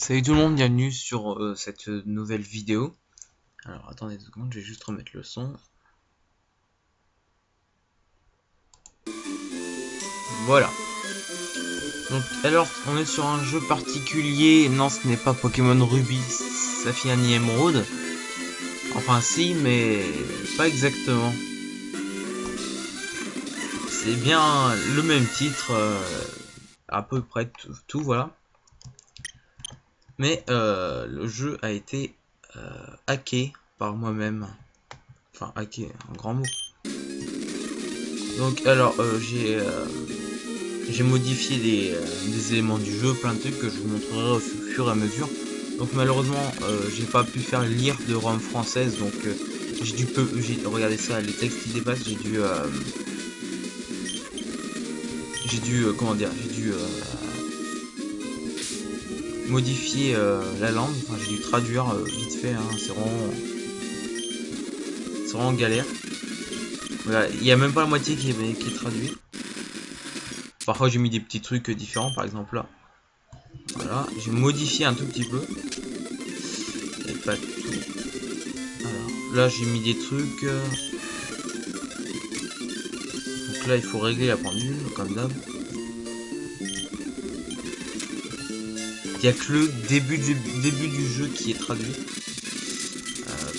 Salut tout le monde, bienvenue sur cette nouvelle vidéo. Alors attendez 2 secondes, je vais juste remettre le son. Voilà. Donc alors on est sur un jeu particulier. Non, ce n'est pas Pokémon Ruby, Saphir ni Emeraude. Enfin si, mais pas exactement. C'est bien le même titre, à peu près tout voilà. Mais le jeu a été hacké par moi-même. Enfin hacké, un grand mot. Donc alors j'ai modifié des éléments du jeu, plein de trucs que je vous montrerai au fur et à mesure. Donc malheureusement j'ai pas pu faire lire de ROM française, donc regardez ça, les textes qui dépassent, comment dire, j'ai dû modifier la langue, enfin j'ai dû traduire vite fait, hein, c'est vraiment galère. Voilà, il y a même pas la moitié qui est traduit. Parfois j'ai mis des petits trucs différents, par exemple là. Voilà, j'ai modifié un tout petit peu. Et pas tout. Alors, là j'ai mis des trucs. Donc là il faut régler la pendule, comme d'hab. Il n'y a que le début du jeu qui est traduit.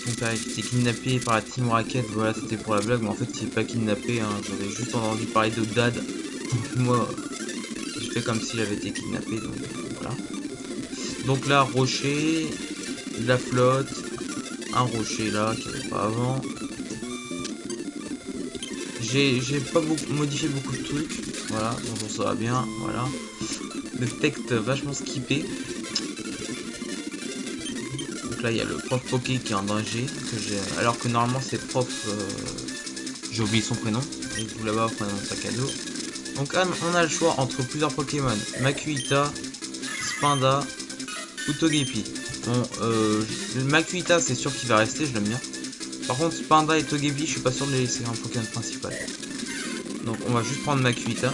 Ton père a été kidnappé par la Team Rocket, voilà c'était pour la blague, mais en fait il n'est pas kidnappé, hein. J'avais juste entendu parler de Dad. Donc moi j'ai fait comme s'il avait été kidnappé, donc voilà. Donc là, rocher, de la flotte, un rocher là qu'il n'y avait pas avant. J'ai pas modifié beaucoup de trucs, voilà, donc ça va bien, voilà. Le texte vachement skippé. Donc là il y a le prof Poké qui est en danger, alors que normalement c'est prof, j'ai oublié son prénom, et vous là-bas prenez mon sac à dos. Donc on a le choix entre plusieurs Pokémon, Makuhita, Spinda ou Togepi. Bon, le Makuhita c'est sûr qu'il va rester, je l'aime bien. Par contre Spinda et Togepi je suis pas sûr de les laisser en Pokémon principal. Donc on va juste prendre Makuhita.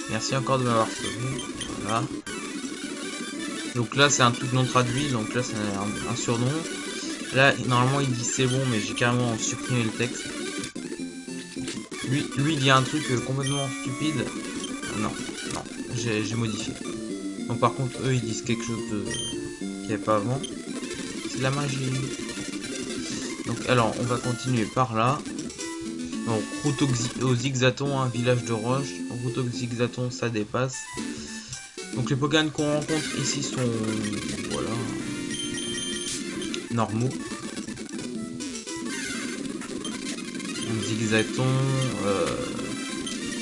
Merci encore de m'avoir sauvé. Voilà. Donc là c'est un truc non traduit, donc là c'est un surnom. Là normalement il dit c'est bon, mais j'ai carrément supprimé le texte. Lui il dit un truc complètement stupide. Non, j'ai modifié. Donc par contre eux ils disent quelque chose qu'il n'y avait pas avant. C'est de la magie. Donc alors on va continuer par là. Donc route au Zigzaton, un village de roche. Route au Zigzaton, ça dépasse. Donc les Pokémon qu'on rencontre ici sont, voilà, normaux. Donc Zigzaton,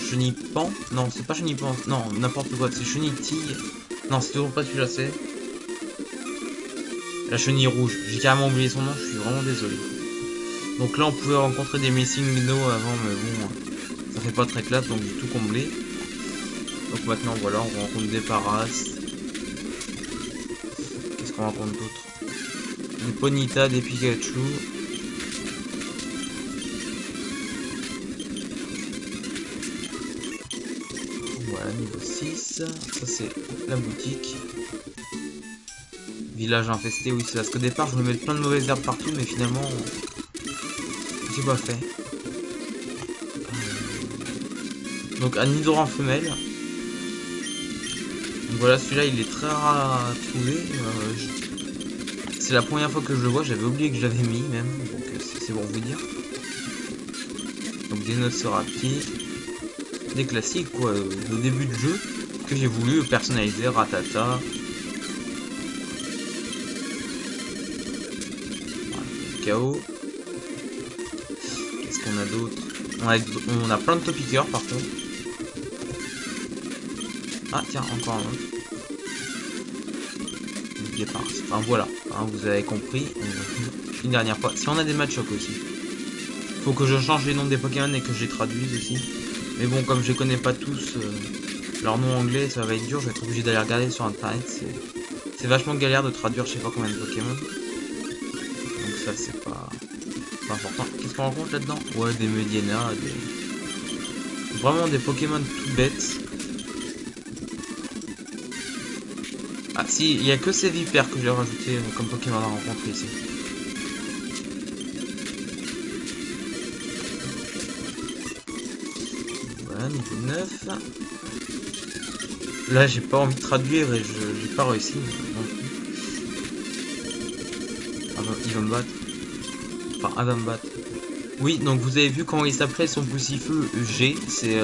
Chenipan, non c'est pas Chenipan, non n'importe quoi, c'est Chenitille. Non c'est toujours pas celui-là, c'est la chenille rouge. J'ai carrément oublié son nom, je suis vraiment désolé. Donc là on pouvait rencontrer des Missing Minnow avant, mais bon, ça fait pas très classe, donc j'ai tout comblé. Donc maintenant voilà, on rencontre des Paras. Qu'est-ce qu'on rencontre d'autre? Des Ponyta, des Pikachu. Voilà, niveau 6. Ça c'est la boutique. Village infesté, oui c'est parce qu'au départ je voulais mettre plein de mauvaises herbes partout, mais finalement j'ai pas fait. Donc un Nidoran femelle. Donc voilà, celui-là il est très rare à trouver. C'est la première fois que je le vois, j'avais oublié que je l'avais mis même, donc c'est pour vous dire. Donc des Nosferati, des classiques quoi, au début du jeu, que j'ai voulu personnaliser, Ratata. Voilà, KO. Qu'est-ce qu'on a d'autre? On a plein de topiqueurs par contre. Ah tiens, encore un autre. Enfin voilà, hein, vous avez compris. Une dernière fois. Si on a des match-up aussi. Faut que je change les noms des Pokémon et que je les traduise aussi. Mais bon, comme je les connais pas tous, leur nom anglais, ça va être dur. Je vais être obligé d'aller regarder sur internet. C'est vachement galère de traduire je sais pas combien de Pokémon. Donc ça c'est pas... pas important. Qu'est-ce qu'on rencontre là-dedans? Ouais, des Mediana, vraiment des Pokémon tout bêtes. Ah si, il y a que ces vipères que j'ai rajouté comme Pokémon à rencontrer ici. Voilà, niveau 9. Là, j'ai pas envie de traduire et j'ai pas réussi non plus. Ah bah, il va me battre. Enfin, elle va me battre. Oui, donc vous avez vu comment il s'appelait son poussifeu G. C'est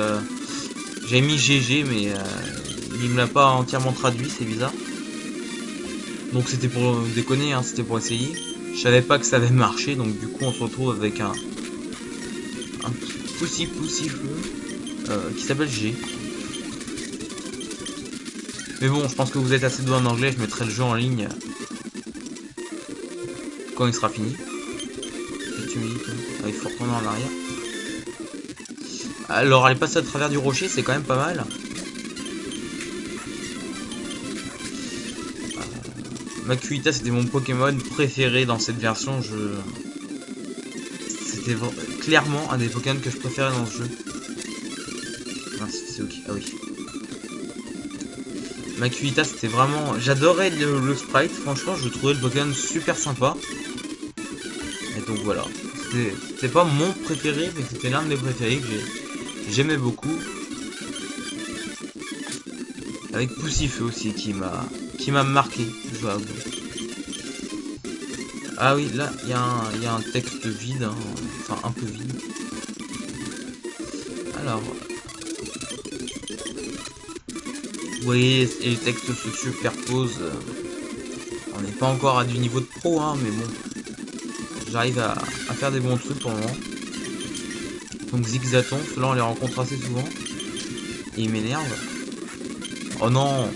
j'ai mis GG, mais il me l'a pas entièrement traduit, c'est bizarre. Donc c'était pour déconner, hein, c'était pour essayer. Je savais pas que ça avait marché, donc du coup on se retrouve avec un poussifeu qui s'appelle G. Mais bon, je pense que vous êtes assez doué en anglais, je mettrai le jeu en ligne quand il sera fini. Et tu me dis il faut retourner en arrière. Alors aller passer à travers du rocher, c'est quand même pas mal. Makuhita, c'était mon Pokémon préféré dans cette version. C'était clairement un des Pokémon que je préférais dans ce jeu. Ah, c'est ok. Ah oui. Makuhita, c'était vraiment... J'adorais le sprite. Franchement, je trouvais le Pokémon super sympa. Et donc voilà. C'était pas mon préféré, mais c'était l'un de mes préférés que j'aimais beaucoup. Avec Poussifeu aussi, qui m'a marqué, je dois avouer. Ah oui, là, il y a un texte vide, hein, enfin un peu vide. Alors, vous voyez, et les textes se superposent. On n'est pas encore à du niveau de pro, hein, mais bon, j'arrive à faire des bons trucs pour le moment. Donc Zigzaton, ceux-là on les rencontre assez souvent. Et il m'énerve. Oh non!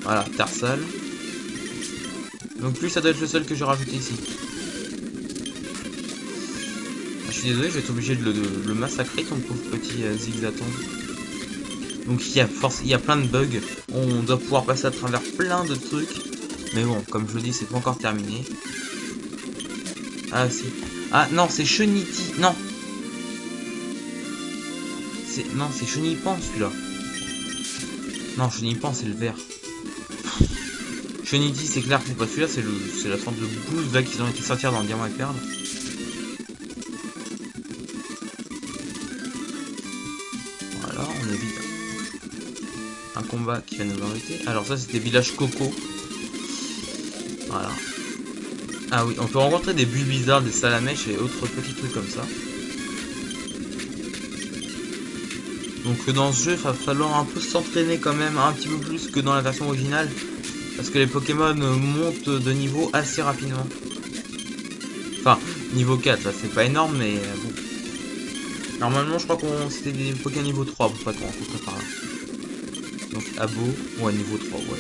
Voilà, Tarsal. Donc lui, ça doit être le seul que j'ai rajouté ici. Je suis désolé, je vais être obligé de le massacrer, ton pauvre petit Zigzaton. Donc il y a plein de bugs. On doit pouvoir passer à travers plein de trucs. Mais bon, comme je le dis, c'est pas encore terminé. Ah si. Ah non, c'est Cheniti. Non. Non, c'est Chenipan celui-là. Non, Chenipan c'est le vert. Cheniti, c'est clair que c'est pas celui-là, c'est la sorte de blouse là qu'ils ont été sortir dans Diamant et Perle. Voilà, on évite un combat qui va nous embêter. Alors ça c'était village Coco. Voilà. Ah oui, on peut rencontrer des Bulbizarres, des Salamèches et autres petits trucs comme ça. Donc dans ce jeu, il va falloir un peu s'entraîner quand même, un petit peu plus que dans la version originale. Parce que les Pokémon montent de niveau assez rapidement. Enfin, niveau 4, là, c'est pas énorme, mais bon. Normalement, je crois qu'on c'était des Pokémon niveau 3, pour pas qu'on rencontre par là. Donc, Abo, ouais, niveau 3, ouais.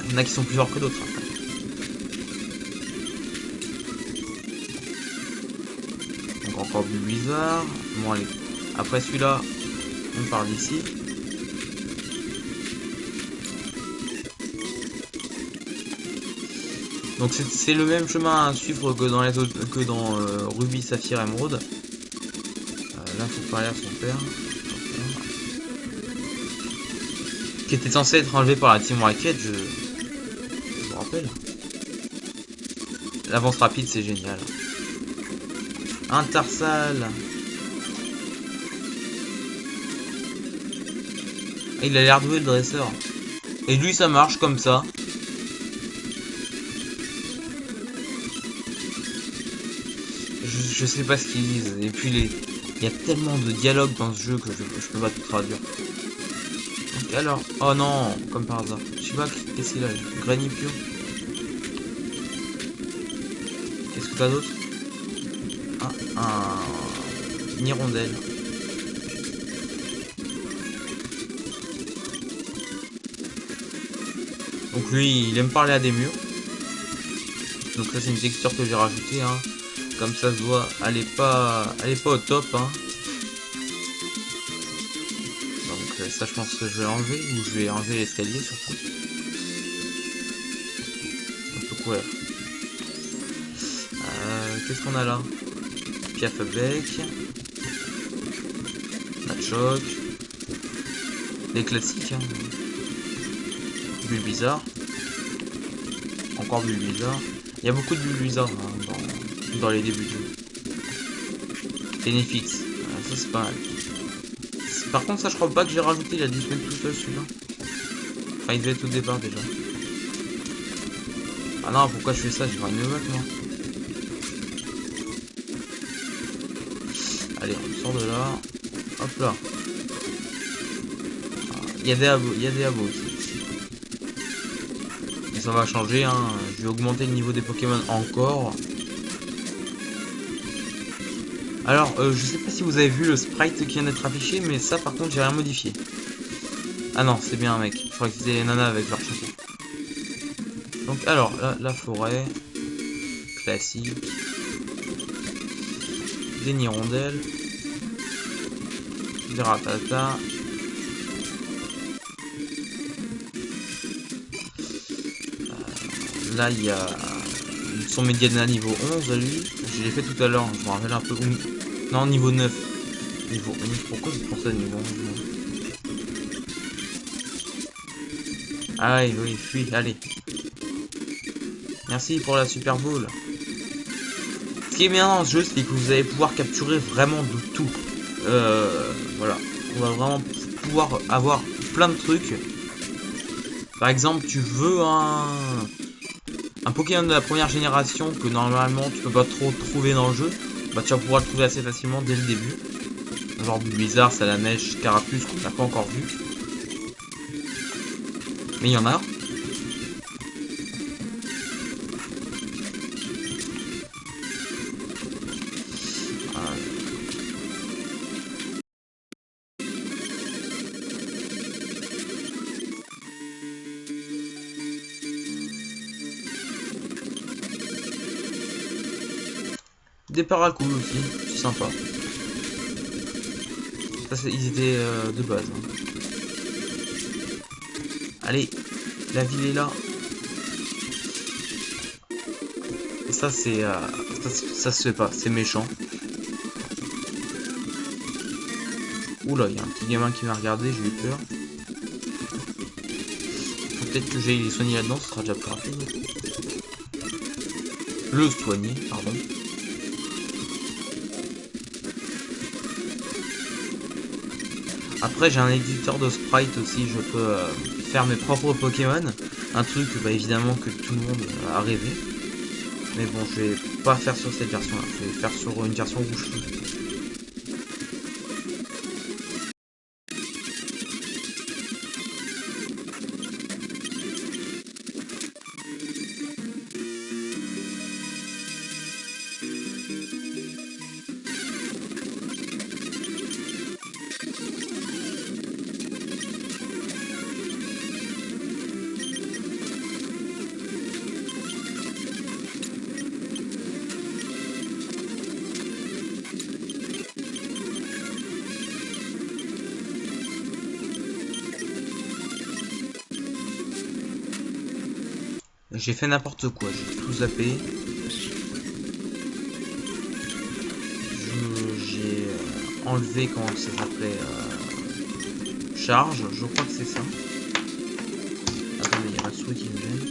Il y en a qui sont plus forts que d'autres. Hein. Donc, encore du Blizzard. Bon, allez. Après celui-là, on part d'ici. Donc c'est le même chemin à suivre que dans les autres, que dans Ruby, Saphir, Emerald. Là, faut parler à son père. Qui était censé être enlevé par la Team Rocket, je vous rappelle. L'avance rapide, c'est génial. Un Tarsal. Et il a l'air doué le dresseur. Et lui, ça marche comme ça. Je sais pas ce qu'ils disent. Et puis il y a tellement de dialogues dans ce jeu que je peux pas tout traduire. Donc alors, oh non, comme par hasard. Je sais pas qu'est-ce qu'il a. Granipio. Qu'est-ce que t'as d'autre? Ah, un hirondelle. Donc lui, il aime parler à des murs. Donc ça, c'est une texture que j'ai rajoutée. Hein. Comme ça se voit, elle est pas au top. Hein. Donc ça, je pense que je vais enlever, ou je vais enlever l'escalier surtout. On peut courir. qu'est-ce qu'on a là? Piaf Bec. Machoc. Les classiques. Hein. Bulbizarre. Encore Bulbizarre. Il y a beaucoup de Bulbizarre hein, dans les débuts de jeu. Ténéfix. Ça c'est pas mal. Par contre ça je crois pas que j'ai rajouté, il a dû se mettre tout seul celui-là. Enfin il devait être au départ déjà. Ah non pourquoi je fais ça, j'ai pas une nouvelle moi. Allez on sort de là. Hop là. Il y a des abos aussi. Et ça va changer hein. Je vais augmenter le niveau des Pokémon encore. Alors, je sais pas si vous avez vu le sprite qui vient d'être affiché, mais ça par contre j'ai rien modifié. Ah non, c'est bien un mec. Je crois que c'était les nanas avec leur chapeau. Donc alors, la forêt. Classique. Des hirondelles. Des ratatas. Là il y a son Mediana niveau 11 lui. Je l'ai fait tout à l'heure, je me rappelle un peu. Non, niveau 9. Niveau 11. Pourquoi je pense à niveau 11 moi? Ah oui, fuis, allez. Merci pour la Super Bowl. Ce qui est bien dans ce jeu, c'est que vous allez pouvoir capturer vraiment de tout. Voilà. On va vraiment pouvoir avoir plein de trucs. Par exemple, tu veux un Pokémon de la première génération que normalement tu peux pas trop trouver dans le jeu. Bah tu vas pouvoir le trouver assez facilement dès le début. Genre Bizarre, Salamèche, Carapuce qu'on n'a pas encore vu. Mais il y en a. Des paracouls aussi, c'est sympa. Ça, ils étaient de base. Hein. Allez, la ville est là. Et ça c'est ça se fait pas, c'est méchant. Oula, il y a un petit gamin qui m'a regardé, j'ai eu peur. Peut-être que j'ai les soigner là-dedans, ce sera déjà plus rapide. Le soigner, pardon. Après j'ai un éditeur de sprite aussi, je peux faire mes propres Pokémon. Un truc bah, évidemment que tout le monde a rêvé. Mais bon je vais pas faire sur cette version là, je vais faire sur une version rouge. J'ai fait n'importe quoi, j'ai tout zappé. J'ai enlevé comment ça s'appelait charge, je crois que c'est ça. Attendez, il y a ma souris qui me gêne.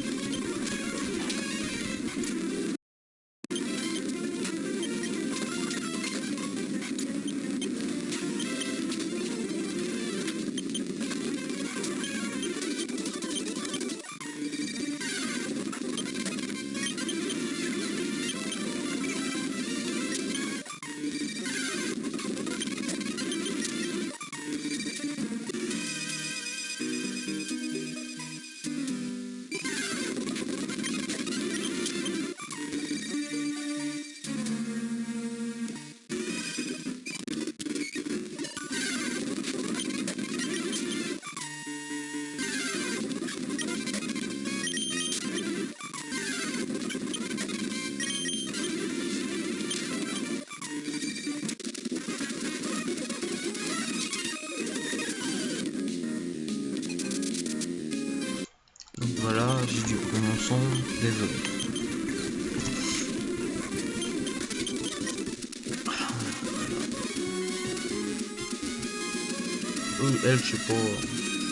eux, elles, je sais pas.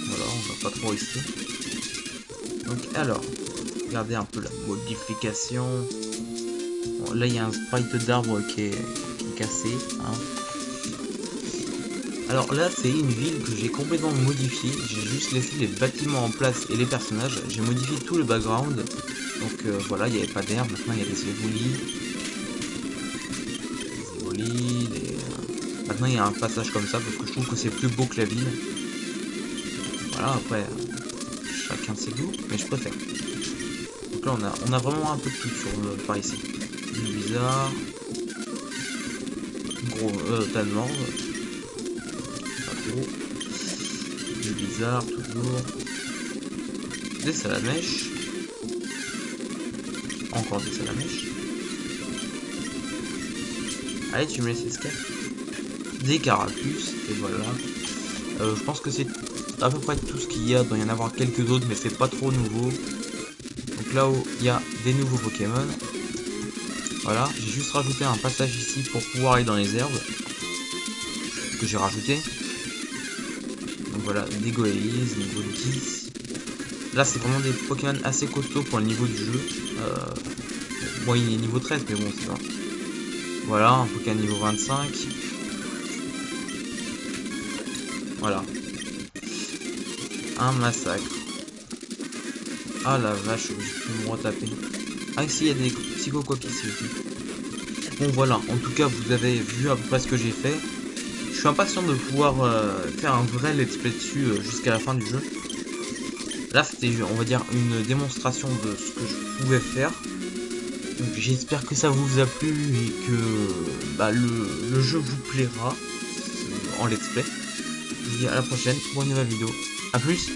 Voilà, on va pas trop ici. Donc alors, regardez un peu la modification. Bon, là il y a un sprite d'arbre qui est cassé. Hein. Alors là c'est une ville que j'ai complètement modifiée. J'ai juste laissé les bâtiments en place et les personnages. J'ai modifié tout le background. Donc voilà, il n'y avait pas d'herbe. Maintenant il y a des éboulis. Maintenant il y a un passage comme ça parce que je trouve que c'est plus beau que la ville. Voilà, après chacun ses goûts, mais je préfère. Donc là on a vraiment un peu de tout par ici. Du bizarre. Gros tas de morts. Pas trop. Du bizarre toujours. Des salamèches. Encore des salamèches. Allez, tu me laisses escape. Des carapuces, et voilà. Je pense que c'est à peu près tout ce qu'il y a. Il doit y en avoir quelques autres, mais c'est pas trop nouveau. Donc là-haut, il y a des nouveaux Pokémon. Voilà, j'ai juste rajouté un passage ici pour pouvoir aller dans les herbes. Que j'ai rajouté. Donc voilà, des Goélis, niveau 10. Là, c'est vraiment des Pokémon assez costauds pour le niveau du jeu. Bon, il est niveau 13, mais bon, c'est ça. Voilà, un Pokémon niveau 25. Voilà. Un massacre. Ah la vache, je peux me retaper. Ah ici il y a des psychoquaques ici aussi. Bon voilà, en tout cas vous avez vu à peu près ce que j'ai fait. Je suis impatient de pouvoir faire un vrai let's play dessus jusqu'à la fin du jeu. Là c'était, on va dire, une démonstration de ce que je pouvais faire. Donc j'espère que ça vous a plu et que bah, le jeu vous plaira en let's play. Je vous dis à la prochaine pour une nouvelle vidéo. A plus.